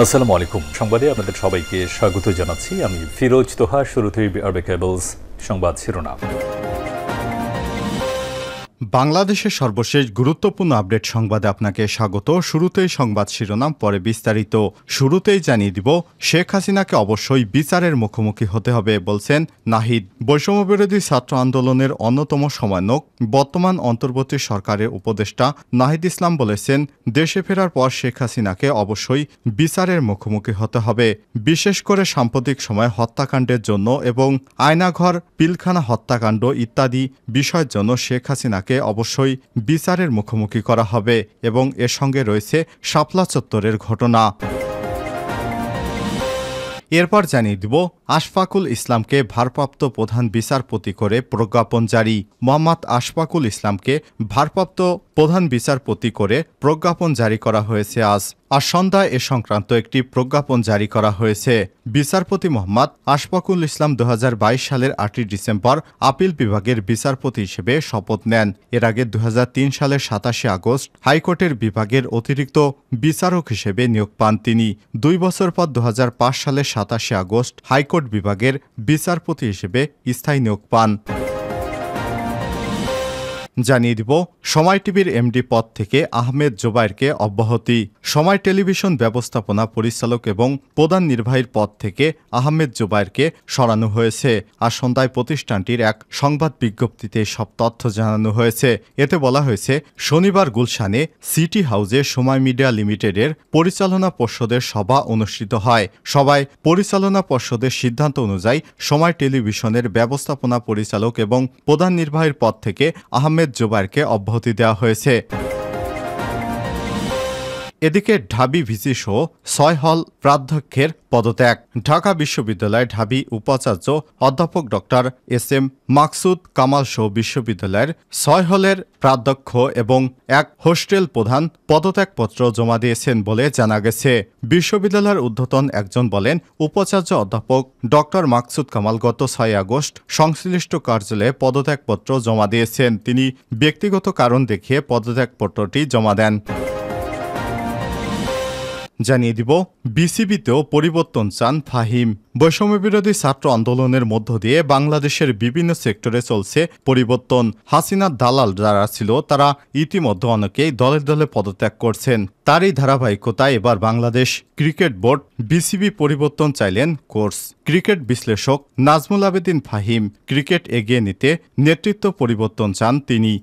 আসসালামু আলাইকুম। সংবাদে আপনাদের সবাইকে স্বাগত জানাচ্ছি। আমি ফিরোজ তোহা। শুরুতেই আরবে কেবলস সংবাদ শিরোনাম। বাংলাদেশের সর্বশেষ গুরুত্বপূর্ণ আপডেট সংবাদে আপনাকে স্বাগত। শুরুতেই সংবাদ শিরোনাম, পরে বিস্তারিত। শুরুতেই জানিয়ে দিব, শেখ হাসিনাকে অবশ্যই বিচারের মুখোমুখি হতে হবে বলছেন নাহিদ। বৈষম্যবিরোধী ছাত্র আন্দোলনের অন্যতম সমন্বয়ক, বর্তমান অন্তর্বর্তী সরকারের উপদেষ্টা নাহিদ ইসলাম বলেছেন, দেশে ফেরার পর শেখ হাসিনাকে অবশ্যই বিচারের মুখোমুখি হতে হবে। বিশেষ করে সাম্প্রতিক সময় হত্যাকাণ্ডের জন্য এবং আয়নাঘর, পিলখানা হত্যাকাণ্ড ইত্যাদি বিষয়ের জন্য শেখ হাসিনাকে অবশ্যই বিচারের মুখোমুখি করা হবে এবং এর সঙ্গে রয়েছে শাপলা চত্বরের ঘটনা। এরপর জানিয়ে দিব, আশফাকুল ইসলামকে ভারপ্রাপ্ত প্রধান বিচারপতি করে প্রজ্ঞাপন জারি। মোহাম্মদ আশফাকুল ইসলামকে ভারপ্রাপ্ত প্রধান বিচারপতি করে প্রজ্ঞাপন জারি করা হয়েছে আজ সন্ধ্যায়। এ সংক্রান্ত একটি প্রজ্ঞাপন জারি করা হয়েছে। বিচারপতি মোহাম্মদ আশফাকুল ইসলাম 2022 সালের 8 ডিসেম্বর আপিল বিভাগের বিচারপতি হিসেবে শপথ নেন। এর আগে 2003 সালের 27 আগস্ট হাইকোর্টের বিভাগের অতিরিক্ত বিচারক হিসেবে নিয়োগ পান তিনি। 2 বছর পর 2005 সালের 27 আগস্ট হাইকোর্ট বিভাগের বিচারপতি হিসেবে স্থায়ী নিয়োগ পান। জানিয়ে দিব, সময় টিভির এমডি পদ থেকে আহমেদ জোবায়েরকে অব্যাহতি। সময় টেলিভিশন ব্যবস্থাপনা পরিচালক এবং প্রধান নির্বাহীর পদ থেকে আহমেদ জোবায়েরকে সরানো হয়েছে। আর সন্ধ্যায় প্রতিষ্ঠানটির এক সংবাদ বিজ্ঞপ্তিতে সব তথ্য জানানো হয়েছে। এতে বলা হয়েছে, শনিবার গুলশানে সিটি হাউসে সময় মিডিয়া লিমিটেডের পরিচালনা পর্ষদের সভা অনুষ্ঠিত হয়। সভায় পরিচালনা পর্ষদের সিদ্ধান্ত অনুযায়ী সময় টেলিভিশনের ব্যবস্থাপনা পরিচালক এবং প্রধান নির্বাহীর পদ থেকে আহমেদ জোবায়েরকে অব্যাহতি দেওয়া হয়েছে। এদিকে ঢাবি ভিসি সহ 6 হল প্রাধ্যক্ষের পদত্যাগ। ঢাকা বিশ্ববিদ্যালয় ঢাবি উপাচার্য অধ্যাপক ডক্টর এস.এম. মাকসুদ কামাল সহ বিশ্ববিদ্যালয়ের 6 হলের প্রাধ্যক্ষ এবং এক হোস্টেল প্রধান পদত্যাগপত্র জমা দিয়েছেন বলে জানা গেছে। বিশ্ববিদ্যালয়ের ঊর্ধ্বতন একজন বলেন, উপাচার্য অধ্যাপক ডক্টর মাকসুদ কামাল গত 6 আগস্ট সংশ্লিষ্ট কার্যালয়ে পদত্যাগপত্র জমা দিয়েছেন। তিনি ব্যক্তিগত কারণ দেখিয়ে পদত্যাগপত্রটি জমা দেন। জানিয়ে দিব, বিসিবিতেও পরিবর্তন চান ফাহিম। বৈষম্যবিরোধী ছাত্র আন্দোলনের মধ্য দিয়ে বাংলাদেশের বিভিন্ন সেক্টরে চলছে পরিবর্তন। হাসিনার দালাল যারা ছিল তারা ইতিমধ্যে অনেকেই দলে দলে পদত্যাগ করছেন। তারই ধারাবাহিকতায় এবার বাংলাদেশ ক্রিকেট বোর্ড বিসিবি পরিবর্তন চাইলেন কোর্স। ক্রিকেট বিশ্লেষক নাজমুল আবেদিন ফাহিম ক্রিকেট এগিয়ে নিতে নেতৃত্ব পরিবর্তন চান তিনি।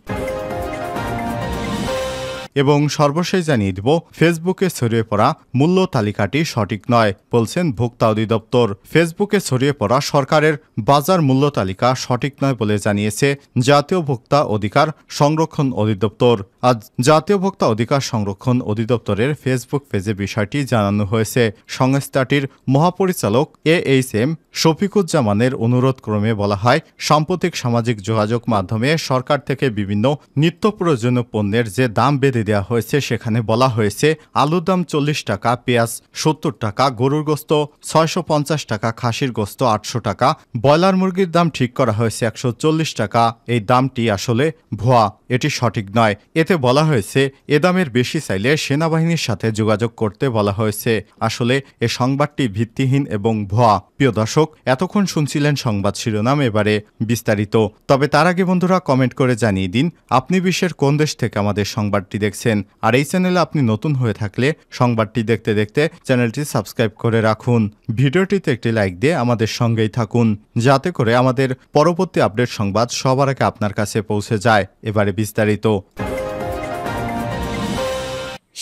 এবং সর্বশেষ জানিয়ে দিব, ফেসবুকে ছড়িয়ে পড়া মূল্য তালিকাটি সঠিক নয় বলছেন ভোক্তা অধিদপ্তর। ফেসবুকে ছড়িয়ে পড়া সরকারের বাজার মূল্য তালিকা সঠিক নয় বলে জানিয়েছে জাতীয় ভোক্তা অধিকার সংরক্ষণ অধিদপ্তর। আজ জাতীয় ভোক্তা অধিকার সংরক্ষণ অধিদপ্তরের ফেসবুক পেজে বিষয়টি জানানো হয়েছে। সংস্থাটির মহাপরিচালক AHM শফিকুজ্জামানের অনুরোধ ক্রমে বলা হয়, সাম্প্রতিক সামাজিক যোগাযোগ মাধ্যমে সরকার থেকে বিভিন্ন নিত্য প্রয়োজনীয় পণ্যের যে দাম বেঁধে দেওয়া হয়েছে সেখানে বলা হয়েছে, আলুর দাম 40 টাকা, পেঁয়াজ 70 টাকা, গরুর গোস্ত 650 টাকা, খাসির গোস্ত 800 টাকা, ব্রয়লার মুরগির দাম ঠিক করা হয়েছে 140 টাকা। এই দামটি আসলে ভুয়া, এটি সঠিক নয়। এতে বলা হয়েছে, এ দামের বেশি চাইলে সেনাবাহিনীর সাথে যোগাযোগ করতে বলা হয়েছে। আসলে এ সংবাদটি ভিত্তিহীন এবং ভুয়া। প্রিয় দর্শক, এতক্ষণ শুনছিলেন সংবাদ শিরোনাম, এবারে বিস্তারিত। তবে তার আগে বন্ধুরা, কমেন্ট করে জানিয়ে দিন আপনি বিশ্বের কোন দেশ থেকে আমাদের সংবাদটি দেখছেন। আর এই চ্যানেলে আপনি নতুন হয়ে থাকলে সংবাদটি দেখতে দেখতে চ্যানেলটি সাবস্ক্রাইব করে রাখুন। ভিডিওটিতে একটি লাইক দিয়ে আমাদের সঙ্গেই থাকুন, যাতে করে আমাদের পরবর্তী আপডেট সংবাদ সবার আগে আপনার কাছে পৌঁছে যায়। এবারে বিস্তারিত।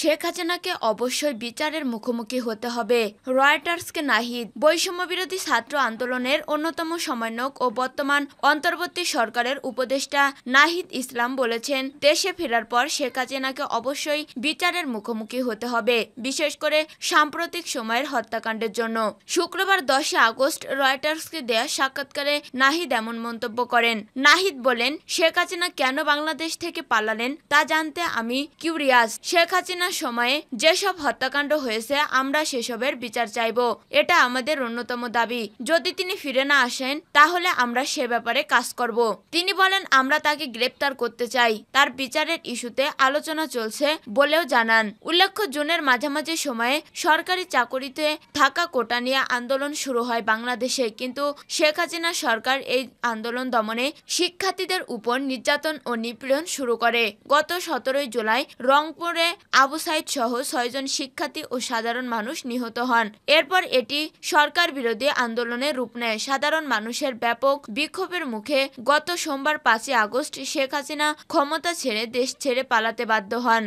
শেখ হাসিনাকে অবশ্যই বিচারের মুখোমুখি হতে হবে, রয়টার্সকে নাহিদ। বৈষম্যবিরোধী ছাত্র আন্দোলনের অন্যতম সমন্বয়ক ও বর্তমান অন্তর্বর্তী সরকারের উপদেষ্টা নাহিদ ইসলাম বলেছেন, দেশে ফেরার পর শেখ হাসিনাকে অবশ্যই বিচারের মুখোমুখি হতে হবে, বিশেষ করে সাম্প্রতিক সময়ের হত্যাকাণ্ডের জন্য। শুক্রবার 10 আগস্ট রয়টার্সকে দেয়া সাক্ষাৎকারে নাহিদ এমন মন্তব্য করেন। নাহিদ বলেন, শেখ হাসিনা কেন বাংলাদেশ থেকে পালালেন তা জানতে আমি কিউরিয়াস। শেখ হাসিনা সময়ে যেসব হত্যাকাণ্ড হয়েছে আমরা সেসবের বিচার চাইব। এটা আমাদের অন্যতম দাবি। যদি তিনি ফিরে না আসেন তাহলে আমরা সে ব্যাপারে কাজ করব। তিনি বলেন, আমরা তাকে গ্রেপ্তার করতে চাই। তার বিচারের ইস্যুতে আলোচনা চলছে বলেও জানান। উল্লেখ্য, জুনের মাঝামাঝি সময়ে সরকারি চাকরিতে থাকা কোটা নিয়ে আন্দোলন শুরু হয় বাংলাদেশে, কিন্তু শেখ হাসিনা সরকার এই আন্দোলন দমনে শিক্ষার্থীদের উপর নির্যাতন ও নিপীড়ন শুরু করে। গত 17 জুলাই রংপুরে আবু সাইদ সহ 6 জন শিক্ষার্থী ও সাধারণ মানুষ নিহত হন। এরপর এটি সরকার বিরোধী আন্দোলনে রূপ নেয়। সাধারণ মানুষের ব্যাপক বিক্ষোভের মুখে গত সোমবার 5 আগস্ট শেখ হাসিনা ক্ষমতা ছেড়ে দেশ ছেড়ে পালাতে বাধ্য হন।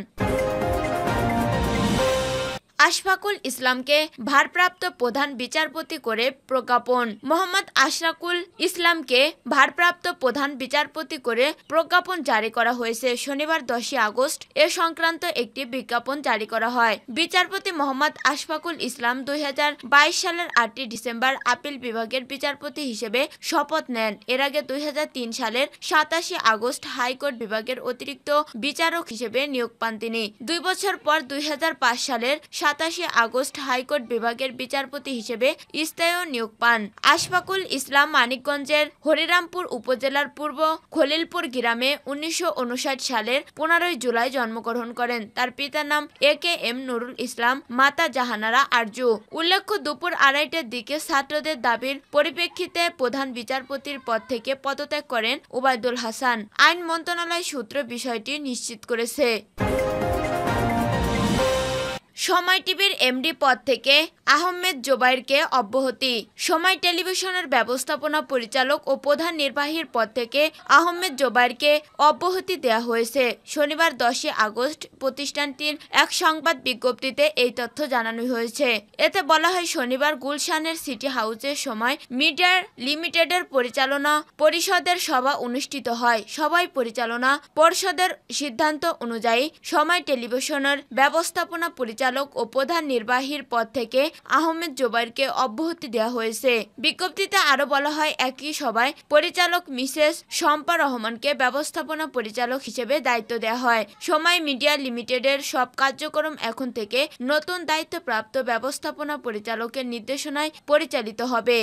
আশফাকুল ইসলামকে ভারপ্রাপ্ত প্রধান বিচারপতি করে প্রজ্ঞাপন। মোহাম্মদ আশরাকুল ইসলামকে ভারপ্রাপ্ত প্রধান বিচারপতি করে প্রজ্ঞাপন জারি করা হয়েছে। শনিবার 10 আগস্ট এ সংক্রান্ত একটি বিজ্ঞাপন জারি করা হয়। বিচারপতি মোহাম্মদ আশফাকুল ইসলাম 2022 সালের 8 ডিসেম্বর আপিল বিভাগের বিচারপতি হিসেবে শপথ নেন। এর আগে 2003 সালের 27 আগস্ট হাইকোর্ট বিভাগের অতিরিক্ত বিচারক হিসেবে নিয়োগ পান তিনি। 2 বছর পর 2005 সালের 27 আগস্ট হাইকোর্ট বিভাগের বিচারপতি হিসেবে স্থায়ী নিয়োগ পান। আশফাকুল ইসলাম মানিকগঞ্জের হরিরামপুর উপজেলার পূর্ব খলিলপুর গ্রামে 1959 সালের 15 জুলাই জন্মগ্রহণ করেন। তার পিতার নাম AKM নুরুল ইসলাম, মাতা জাহানারা আরজু। উল্লেখ্য, দুপুর 2:30টার দিকে ছাত্রদের দাবির পরিপ্রেক্ষিতে প্রধান বিচারপতির পদ থেকে পদত্যাগ করেন ওবায়দুল হাসান। আইন মন্ত্রণালয় সূত্র বিষয়টি নিশ্চিত করেছে। সময় টিভির এমডি পদ থেকে আহমেদ জোবাইরকে অব্যাহতি। সময় টেলিভিশনের ব্যবস্থাপনা পরিচালক ও প্রধান নির্বাহীর পদ থেকে আহমেদ জোবাইরকে অব্যাহতি দেওয়া হয়েছে। শনিবার 10 আগস্ট প্রতিষ্ঠানটির এক সংবাদ বিজ্ঞপ্তিতে এই তথ্য জানানো হয়েছে। এতে বলা হয়, শনিবার গুলশানের সিটি হাউসের সময় মিডিয়া লিমিটেডের পরিচালনা পরিষদের সভা অনুষ্ঠিত হয়। সভায় পরিচালনা পরিষদের সিদ্ধান্ত অনুযায়ী সময় টেলিভিশনের ব্যবস্থাপনা পরিচালক ও প্রধান নির্বাহীর পদ থেকে আহমেদ জোবাইরকে অব্যাহতি দেওয়া হয়েছে। বিজ্ঞপ্তিতে আরো বলা হয়, একই সভায় পরিচালক মিসেস শম্পা রহমানকে ব্যবস্থাপনা পরিচালক হিসেবে দায়িত্ব দেওয়া হয়। সময় মিডিয়া লিমিটেডের সব কার্যক্রম এখন থেকে নতুন দায়িত্বপ্রাপ্ত ব্যবস্থাপনা পরিচালকের নির্দেশনায় পরিচালিত হবে।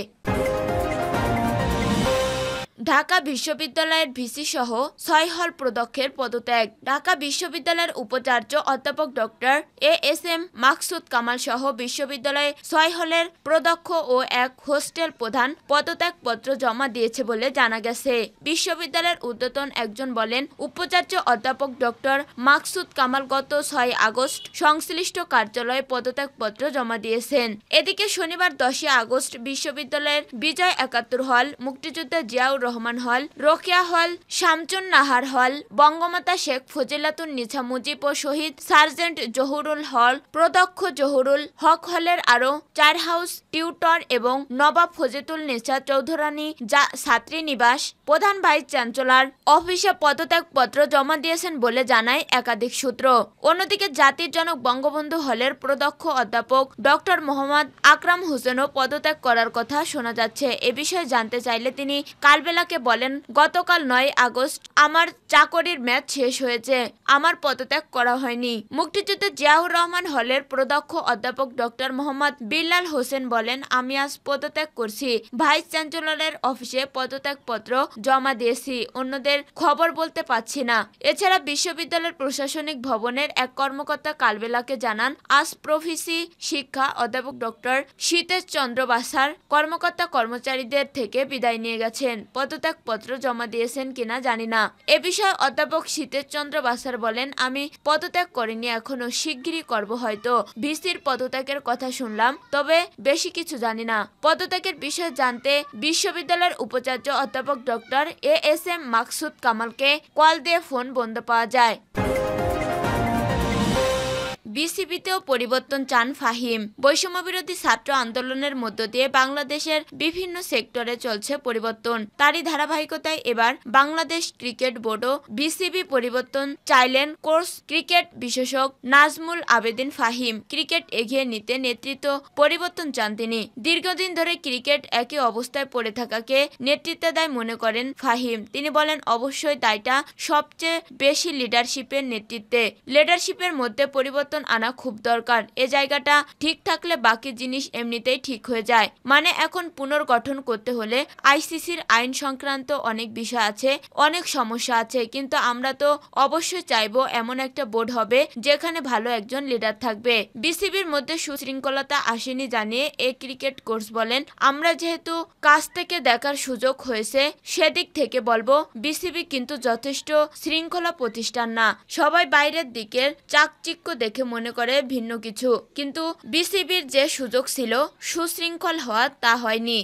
ঢাকা বিশ্ববিদ্যালয়ের ভিসি সহ 6 হল প্রদক্ষের পদত্যাগ। ঢাকা বিশ্ববিদ্যালয়ের উপাচার্য অধ্যাপক ডক্টর ASM মাকসুদ কামাল সহ বিশ্ববিদ্যালয়ে 6 হলের প্রদক্ষ ও এক হোস্টেল প্রধান পদত্যাগপত্র জমা দিয়েছে বলে জানা গেছে। বিশ্ববিদ্যালয়ের ঊর্ধ্বতন একজন বলেন, উপাচার্য অধ্যাপক ডক্টর মাকসুদ কামাল গত 6 আগস্ট সংশ্লিষ্ট কার্যালয়ে পদত্যাগপত্র জমা দিয়েছেন। এদিকে শনিবার 10 আগস্ট বিশ্ববিদ্যালয়ের বিজয় 71 হল, মুক্তিযোদ্ধা জিয়াউর রহমান হল, রোকেয়া হল, শামচুন নাহার হল, বঙ্গমাতা শেখ ফজিলাতুন নিসা মুজিব ও শহীদ সার্জেন্ট জহুরুল হল, প্রদক্ষ জহুরুল হক হলের আরো 4 হাউস, টিউটর এবং নবাব ফজিতুল নিসা চৌধুরানী ছাত্রী নিবাস, প্রধান ভাইস চ্যান্সেলর অফিসে পদত্যাগপত্র জমা দিয়েছেন বলে জানায় একাধিক সূত্র। অন্যদিকে জাতির জনক বঙ্গবন্ধু হলের প্রদক্ষ অধ্যাপক ডক্টর মোহাম্মদ আকরাম হোসেনও পদত্যাগ করার কথা শোনা যাচ্ছে। এ বিষয়ে জানতে চাইলে তিনি কালবেলাকে বলেন, গতকাল 9 আগস্ট আমার চাকরির মেয়াদ শেষ হয়েছে, আমার পদত্যাগ করা হয়নি। মুক্তিযুদ্ধ জিয়াউর রহমান হলের প্রদক্ষ অধ্যাপক ডক্টর মোহাম্মদ বিল্লাল হোসেন বলেন, আমি আজ পদত্যাগ করছি। ভাইস চ্যান্সেলরের অফিসে পদত্যাগপত্র জমা দিয়েছি, অন্যদের খবর বলতে পারছি না। এছাড়া বিশ্ববিদ্যালয়ের প্রশাসনিক ভবনের এক কর্মকর্তা কালবেলাকে জানান, আজ প্রভিসি শিক্ষা অধ্যাপক ডক্টর সীতেশ চন্দ্র বাসার কর্মকর্তা কর্মচারীদের থেকে বিদায় নিয়ে গেছেন। পদত্যাগপত্র জমা দিয়েছেন কিনা জানি না। এ বিষয়ে অধ্যাপক সীতেশ চন্দ্র বাসার বলেন, আমি পদত্যাগ করিনি, এখনো শিগগিরই করব। হয়তো ভিসির পদত্যাগের কথা শুনলাম, তবে বেশি কিছু জানি না। পদত্যাগের বিষয়ে জানতে বিশ্ববিদ্যালয়ের উপাচার্য অধ্যাপক ডক্টর ASM মাকসুদ কামালকে কল দিয়ে ফোন বন্ধ পাওয়া যায়। বিসিবিতেও পরিবর্তন চান ফাহিম। বৈষম্যবিরোধী ছাত্র আন্দোলনের মধ্য দিয়ে বাংলাদেশের বিভিন্ন সেক্টরে চলছে পরিবর্তন। তারই ধারাবাহিকতায় এবার বাংলাদেশ ক্রিকেট বোর্ডও বিসিবি পরিবর্তন চাইলেন কোর্স ক্রিকেট বিশেষজ্ঞ নাজমুল আবেদিন ফাহিম। ক্রিকেট এগিয়ে নিতে নেতৃত্ব পরিবর্তন চান তিনি। দীর্ঘদিন ধরে ক্রিকেট একই অবস্থায় পড়ে থাকাকে নেতৃত্ব দায় মনে করেন ফাহিম। তিনি বলেন, অবশ্যই দায়টা সবচেয়ে বেশি লিডারশিপের নেতৃত্বে। লিডারশিপের মধ্যে পরিবর্তন আনা খুব দরকার। এ জায়গাটা ঠিক থাকলে বাকি জিনিস এমনিতেই ঠিক হয়ে যায়। মানে এখন পুনর্গঠন করতে হলে আইসিসির আইন সংক্রান্ত অনেক বিষয় আছে, অনেক সমস্যা আছে, কিন্তু আমরা তো অবশ্যই চাইবো এমন একটা বোর্ড হবে যেখানে ভালো একজন লিডার থাকবে। বিসিবির মধ্যে সুশৃঙ্খলতা আসেনি জানিয়ে এ ক্রিকেট কোচ বলেন, আমরা যেহেতু কাছ থেকে দেখার সুযোগ হয়েছে সেদিক থেকে বলবো বিসিবি কিন্তু যথেষ্ট শৃঙ্খলা প্রতিষ্ঠান না। সবাই বাইরের দিকের চাকচিক্য দেখে মনে করে ভিন্ন কিছু, কিন্তু বিসিবির যে সুযোগ ছিল সুশৃঙ্খল হওয়া তা হয়নি।